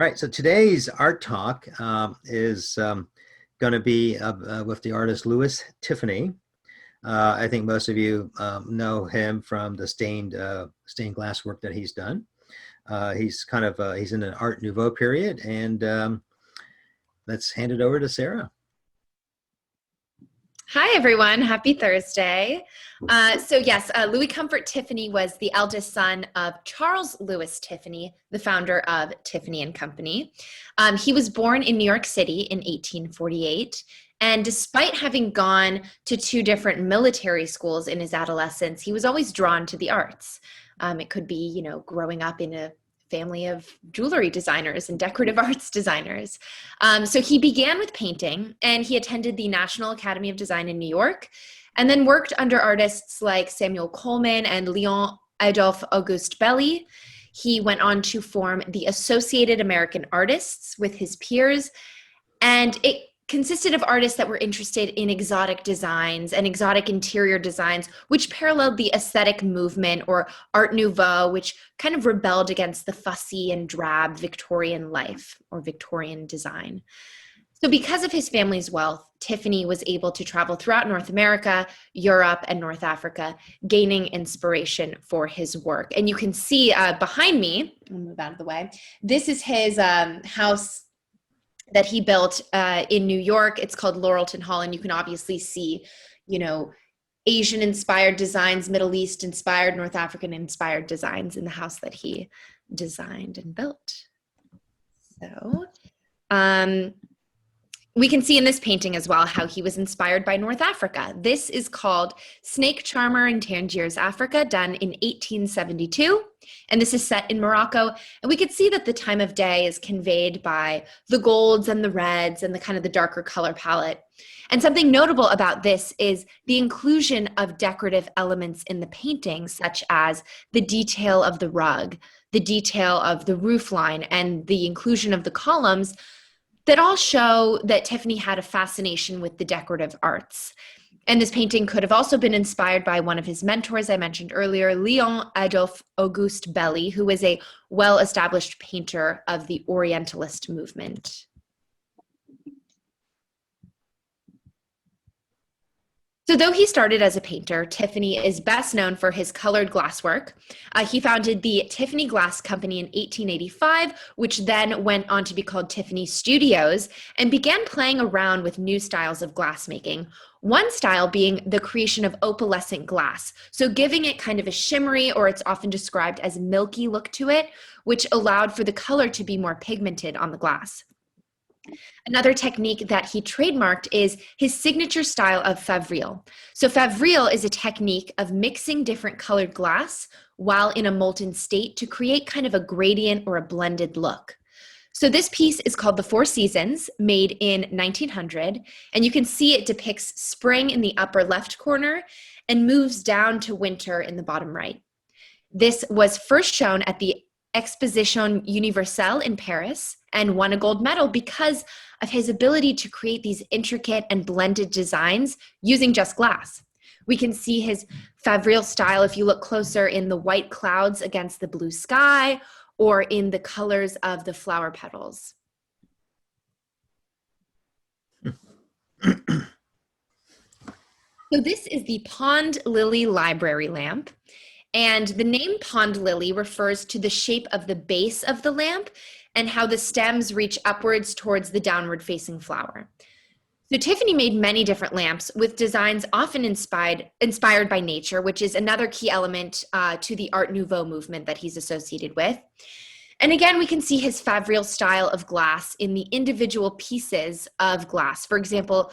All right, so today's art talk is going to be with the artist Louis Tiffany. I think most of you know him from the stained glass work that he's done. He's in an Art Nouveau period, and let's hand it over to Sarah. Hi, everyone. Happy Thursday. Louis Comfort Tiffany was the eldest son of Charles Louis Tiffany, the founder of Tiffany & Company. He was born in New York City in 1848. And despite having gone to two different military schools in his adolescence, he was always drawn to the arts. It could be, growing up in a family of jewelry designers and decorative arts designers. So he began with painting, and he attended the National Academy of Design in New York, and then worked under artists like Samuel Coleman and Leon Adolphe Auguste Belly. He went on to form the Associated American Artists with his peers, and it consisted of artists that were interested in exotic designs and exotic interior designs, which paralleled the aesthetic movement or Art Nouveau, which kind of rebelled against the fussy and drab Victorian life or Victorian design. So because of his family's wealth, Tiffany was able to travel throughout North America, Europe, and North Africa, gaining inspiration for his work. And you can see behind me, I'll move out of the way, this is his house that he built in New York. It's called Laurelton Hall, and you can obviously see, Asian-inspired designs, Middle East-inspired, North African-inspired designs in the house that he designed and built. So we can see in this painting as well how he was inspired by North Africa. This is called Snake Charmer in Tangiers, Africa, done in 1872. And this is set in Morocco. And we could see that the time of day is conveyed by the golds and the reds and the kind of the darker color palette. And something notable about this is the inclusion of decorative elements in the painting, such as the detail of the rug, the detail of the roofline, and the inclusion of the columns that all show that Tiffany had a fascination with the decorative arts. And this painting could have also been inspired by one of his mentors I mentioned earlier, Leon Adolphe Auguste Belly, who was a well-established painter of the Orientalist movement. So though he started as a painter, Tiffany is best known for his colored glass work. He founded the Tiffany Glass Company in 1885, which then went on to be called Tiffany Studios, and began playing around with new styles of glassmaking. One style being the creation of opalescent glass, so giving it kind of a shimmery, or it's often described as milky look to it, which allowed for the color to be more pigmented on the glass. Another technique that he trademarked is his signature style of favrile. So favrile is a technique of mixing different colored glass while in a molten state to create kind of a gradient or a blended look. So this piece is called The Four Seasons, made in 1900, and you can see it depicts spring in the upper left corner and moves down to winter in the bottom right. This was first shown at the Exposition Universelle in Paris and won a gold medal because of his ability to create these intricate and blended designs using just glass. We can see his favrile style if you look closer in the white clouds against the blue sky or in the colors of the flower petals. So this is the Pond Lily Library lamp. And the name pond lily refers to the shape of the base of the lamp and how the stems reach upwards towards the downward facing flower. So Tiffany made many different lamps with designs often inspired by nature, which is another key element to the Art Nouveau movement that he's associated with. And again, we can see his favrile style of glass in the individual pieces of glass. For example,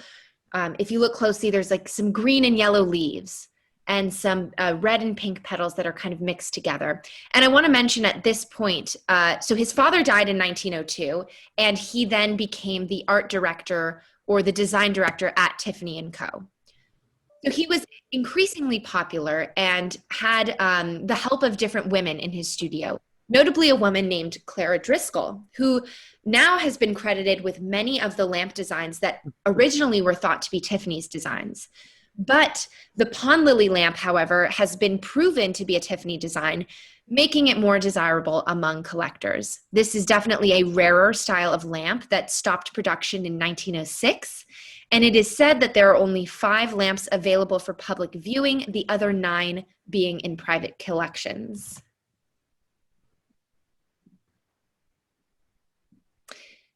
if you look closely, there's like some green and yellow leaves and some red and pink petals that are kind of mixed together. And I want to mention at this point, so his father died in 1902, and he then became the art director or the design director at Tiffany & Co. So he was increasingly popular and had the help of different women in his studio, notably a woman named Clara Driscoll, who now has been credited with many of the lamp designs that originally were thought to be Tiffany's designs. But the Pond Lily lamp, however, has been proven to be a Tiffany design making it more desirable among collectors. This is definitely a rarer style of lamp that stopped production in 1906, and it is said that there are only 5 lamps available for public viewing, the other 9 being in private collections.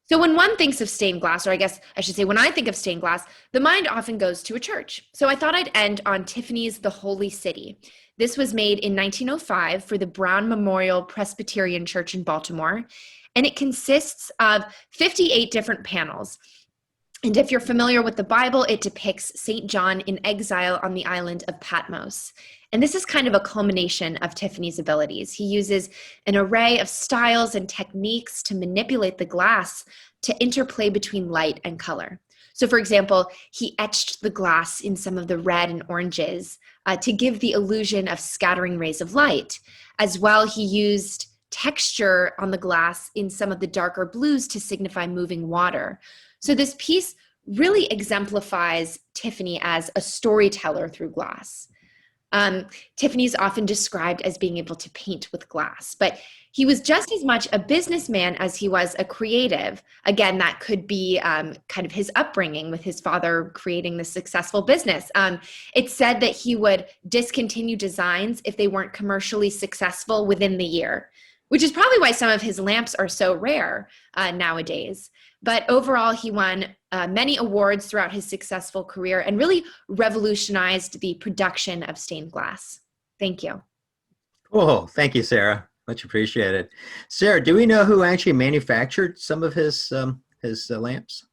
So when one thinks of stained glass, or I guess I should say when I think of stained glass, the mind often goes to a church. So I thought I'd end on Tiffany's The Holy City. This was made in 1905 for the Brown Memorial Presbyterian Church in Baltimore, and it consists of 58 different panels. And if you're familiar with the Bible, it depicts St. John in exile on the island of Patmos. And this is kind of a culmination of Tiffany's abilities. He uses an array of styles and techniques to manipulate the glass to interplay between light and color. So for example, he etched the glass in some of the red and oranges to give the illusion of scattering rays of light. As well, he used texture on the glass in some of the darker blues to signify moving water. So this piece really exemplifies Tiffany as a storyteller through glass. Tiffany is often described as being able to paint with glass, but he was just as much a businessman as he was a creative. Again, that could be kind of his upbringing with his father creating this successful business. It's said that he would discontinue designs if they weren't commercially successful within the year, which is probably why some of his lamps are so rare nowadays. But overall, he won many awards throughout his successful career and really revolutionized the production of stained glass. Thank you. Oh, thank you, Sarah. Much appreciated. Sarah, do we know who actually manufactured some of his lamps?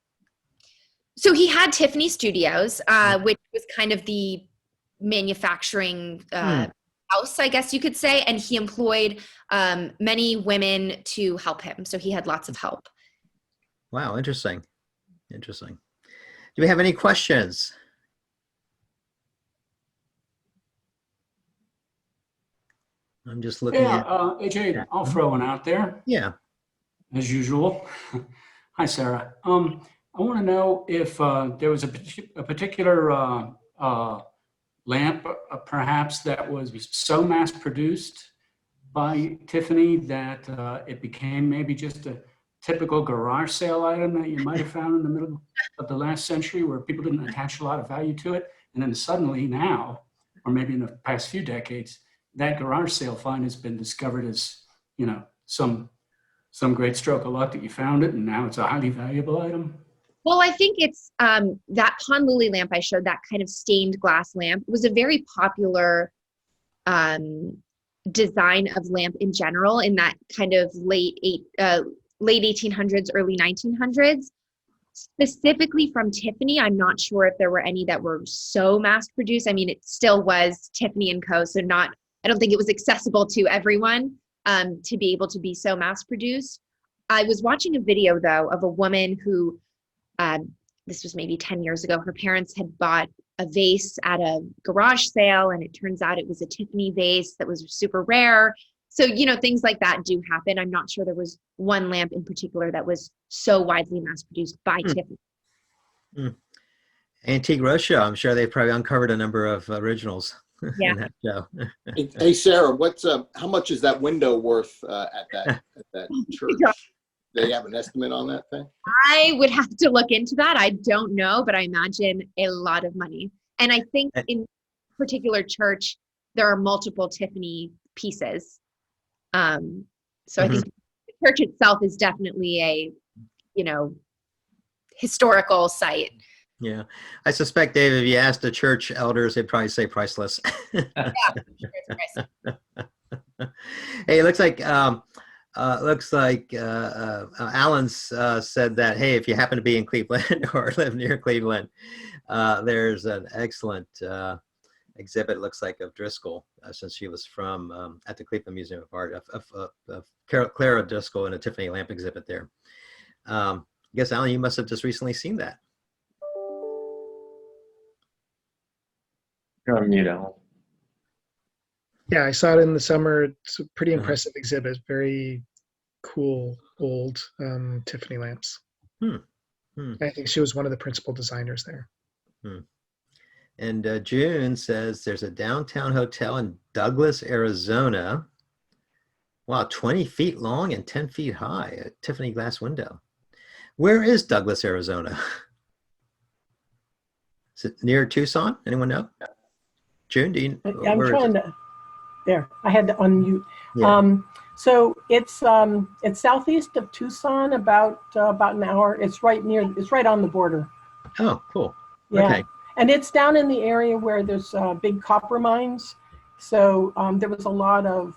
So he had Tiffany Studios, which was kind of the manufacturing house, I guess you could say, and he employed many women to help him. So he had lots of help. Wow, interesting. Interesting. Do we have any questions? I'm just looking at. AJ, I'll throw one out there. Yeah. As usual. Hi, Sarah. I want to know if there was a particular lamp, perhaps, that was so mass produced by Tiffany that it became maybe just a typical garage sale item that you might have found in the middle of the last century, where people didn't attach a lot of value to it. And then suddenly now, or maybe in the past few decades, that garage sale find has been discovered as, you know, some great stroke of luck that you found it, and now it's a highly valuable item. Well, I think it's that Pond Lily lamp I showed, that kind of stained glass lamp, was a very popular design of lamp in general in that kind of late 1800s, early 1900s. Specifically from Tiffany, I'm not sure if there were any that were so mass produced. I mean, it still was Tiffany & Co. So I don't think it was accessible to everyone to be able to be so mass produced. I was watching a video though of a woman who, this was maybe 10 years ago, her parents had bought a vase at a garage sale, and it turns out it was a Tiffany vase that was super rare. So, you know, things like that do happen. I'm not sure there was one lamp in particular that was so widely mass produced by Tiffany. Antique Roadshow, I'm sure they probably uncovered a number of originals in that show. Hey, Sarah, how much is that window worth at that church? Do they have an estimate on that thing? I would have to look into that. I don't know, but I imagine a lot of money. And I think in particular church, there are multiple Tiffany pieces. So I think the church itself is definitely a, you know, historical site. Yeah. I suspect, Dave, if you asked the church elders, they'd probably say priceless. Yeah, sure, it's priceless. Hey, it looks like Alan's said that, hey, if you happen to be in Cleveland or live near Cleveland, there's an excellent exhibit, looks like, of Driscoll, since she was from at the Cleveland Museum of Art, of Clara Driscoll in a Tiffany lamp exhibit there. I guess, Alan, you must have just recently seen that. You're on mute, Alan. Yeah, I saw it in the summer. It's a pretty impressive exhibit. Very cool old Tiffany lamps. I think she was one of the principal designers there. And June says there's a downtown hotel in Douglas, Arizona, Wow, 20 feet long and 10 feet high, a Tiffany glass window. Where is Douglas, Arizona? Is it near Tucson? Anyone know? June, do you? I'm where is trying it? to. There, I had to unmute. Yeah. So it's southeast of Tucson, about an hour. It's right on the border. Oh, cool. Yeah, Okay. and it's down in the area where there's big copper mines. So there was a lot of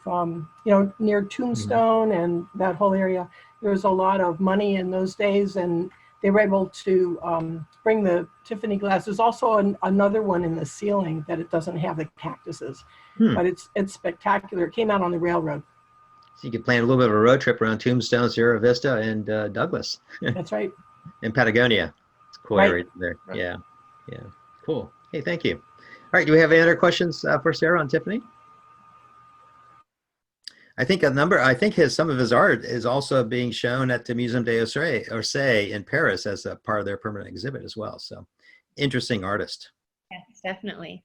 near Tombstone and that whole area. There was a lot of money in those days, and they were able to bring the Tiffany glass. There's also another one in the ceiling that it doesn't have the cactuses, but it's spectacular. It came out on the railroad. So you could plan a little bit of a road trip around Tombstone, Sierra Vista, and Douglas. That's right. In Patagonia. It's a cool Right. area there. Yeah. Yeah. Cool. Hey, thank you. All right. Do we have any other questions for Sarah on Tiffany? I think some of his art is also being shown at the Musée d'Orsay in Paris as a part of their permanent exhibit as well. So interesting artist. Yes, definitely.